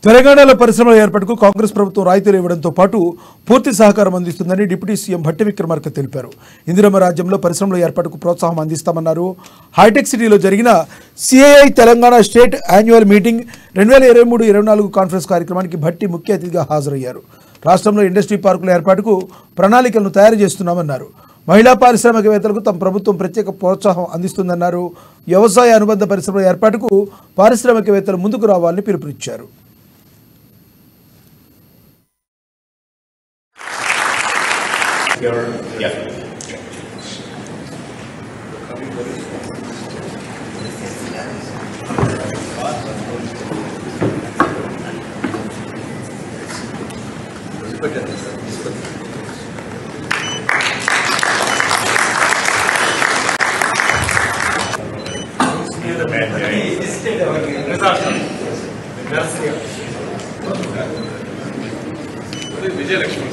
తెలంగాణలో పరిశ్రమల ఏర్పాటుకు కాంగ్రెస్ ప్రభుత్వం రాయితీలు ఇవ్వడంతో పాటు పూర్తి సహకారం అందిస్తుందని డిప్యూటీ సీఎం భట్టి విక్రమార్క తెలిపారు. ఇందిరమ్మ రాజ్యంలో పరిశ్రమల ఏర్పాటుకు ప్రోత్సాహం అందిస్తామన్నారు. హైటెక్ సిటీలో జరిగిన CII Telangana state annual meeting 2023-24 conference కార్యక్రమానికి భట్టి ముఖ్య అతిథిగా హాజరయ్యారు. రాష్ట్రంలో ఇండస్ట్రీ పార్కుల ఏర్పాటుకు ప్రణాళికలను తయారు చేస్తున్నామన్నారు. మహిళా పారిశ్రామికవేత్తలకు తమ ప్రభుత్వం ప్రత్యేక ప్రోత్సాహం అందిస్తుందన్నారు. వ్యవసాయ అనుబంధ పరిశ్రమల ఏర్పాటుకు పారిశ్రామికవేత్తలు ముందుకు రావాలని పిలుపునిచ్చారు. విజయలక్ష్మి